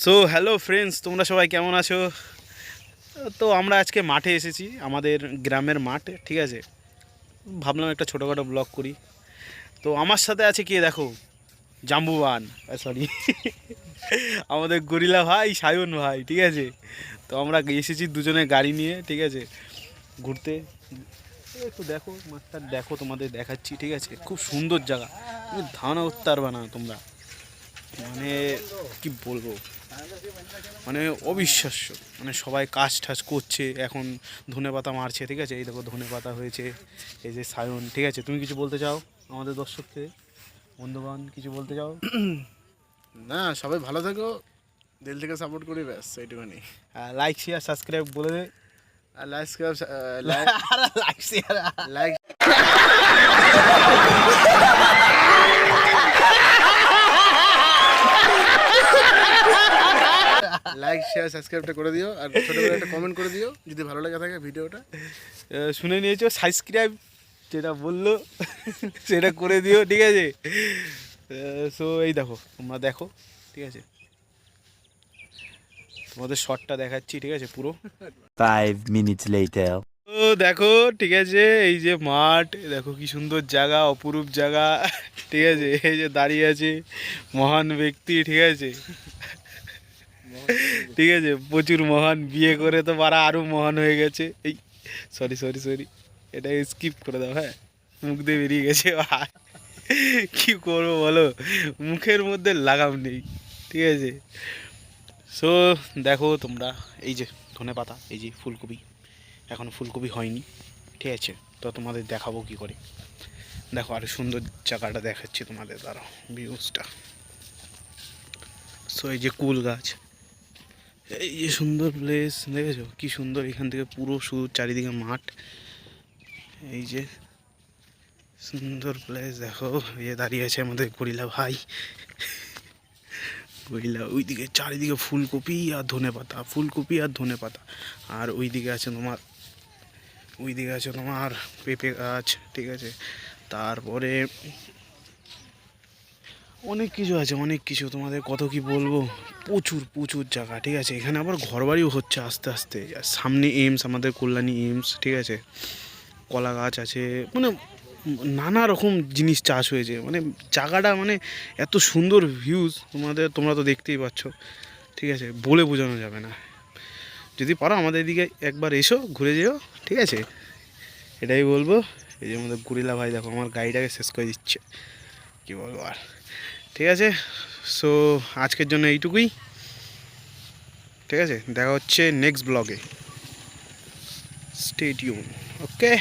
So hello friends, তোমরা সবাই কেমন আছো? তো আমরা আজকে মাঠে এসেছি, আমাদের গ্রামের মাঠ, ঠিক আছে। ভাবলাম একটা ছোটোখাটো ব্লগ করি। তো আমার সাথে আছে কে দেখো, জাম্বুবান, সরি আমাদের গরিলা ভাই, সায়ন ভাই, ঠিক আছে। তো আমরা এসেছি দুজনে গাড়ি নিয়ে, ঠিক আছে, ঘুরতে। একটু দেখো মাঠটা, দেখো তোমাদের দেখাচ্ছি, ঠিক আছে। খুব সুন্দর জায়গা, তুমি ধারণা করতে পারবে না তোমরা, মানে কি বলবো, মানে অবিশ্বাস্য। মানে সবাই কাজ টাজ করছে এখন, ধনেপাতা মারছে, ঠিক আছে। এই দেখো ধনেপাতা হয়েছে, এই যে সায়ন, ঠিক আছে। তুমি কিছু বলতে চাও আমাদের দর্শককে, বন্ধুবান, কিছু বলতে চাও? না, সবাই ভালো থাকো, দিল থেকে সাপোর্ট করি, ব্যাস এইটুখানি। লাইক শেয়ার সাবস্ক্রাইব বলে দে। আর like share like like share সাবস্ক্রাইবটা করে দিও, আর ছোট করে একটা কমেন্ট করে দিও যদি ভালো লাগে থাকে ভিডিওটা। শুনে নিয়েছো, সাবস্ক্রাইব যেটা বললো সেটা করে দিও, ঠিক আছে। সো এই দেখো, তোমরা দেখো, ঠিক আছে, তোমাদের শর্টটা দেখাচ্ছি, ঠিক আছে, পুরো 5 minutes later. ও দেখো, ঠিক আছে, এই যে মাঠ, দেখো কি সুন্দর জায়গা, অপরূপ জায়গা, ঠিক আছে। এই যে দাঁড়িয়ে আছে মহান ব্যক্তি, ঠিক আছে, ঠিক আছে, প্রচুর মহান, বিয়ে করে তো বারা আরও মহান হয়ে গেছে। এই সরি সরি সরি, এটা স্কিপ করে দাও, হ্যাঁ, মুখ দিয়ে বেরিয়ে গেছে ভাই, কি করবো বলো, মুখের মধ্যে লাগাম নেই, ঠিক আছে। সো দেখো তোমরা, এই যে ধনেপাতা, এই যে ফুলকপি, এখন ফুলকপি হয়নি, ঠিক আছে। তো তোমাদের দেখাবো কি করে, দেখো আরও সুন্দর জায়গাটা দেখাচ্ছি তোমাদের, দাঁড়াও, ভিউজটা। সো এই যে কুল গাছ, এই যে সুন্দর প্লেস, দেখেছো কি সুন্দর, এখান থেকে পুরো শুধু চারিদিকে মাঠ, এই যে সুন্দর প্লেস। দেখো এই যে দাঁড়িয়ে আছে আমাদের গরিলা ভাই, গরিলা, ওইদিকে চারিদিকে ফুলকপি আর ধনেপাতা, ফুলকপি আর ধনেপাতা। আর ওইদিকে আছে তোমার, ওইদিকে আছে তোমার পেঁপে গাছ, ঠিক আছে। তারপরে অনেক কিছু আছে, অনেক কিছু, তোমাদের কত কি বলবো, প্রচুর প্রচুর জায়গা, ঠিক আছে। এখানে আবার ঘরবাড়িও হচ্ছে আস্তে আস্তে, আর সামনে এইমস, আমাদের কল্যাণী এইমস, ঠিক আছে। কলা গাছ আছে, মানে নানা রকম জিনিস চাষ হয়েছে, মানে জায়গাটা, মানে এত সুন্দর ভিউজ তোমাদের, তোমরা তো দেখতেই পাচ্ছ, ঠিক আছে, বলে বোঝানো যাবে না। যদি পারো আমাদের এদিকে একবার এসো, ঘুরে যেও, ঠিক আছে, এটাই বলবো। এই যে আমাদের গুরিলা ভাই, দেখো আমার গাড়িটাকে শেষ করে দিচ্ছে, কী বলবো আর, ঠিক আছে। সো আজকের জন্য এইটুকুই, ঠিক আছে। দেখা হচ্ছে নেক্সট ব্লগে, স্টে টিউন, ওকে।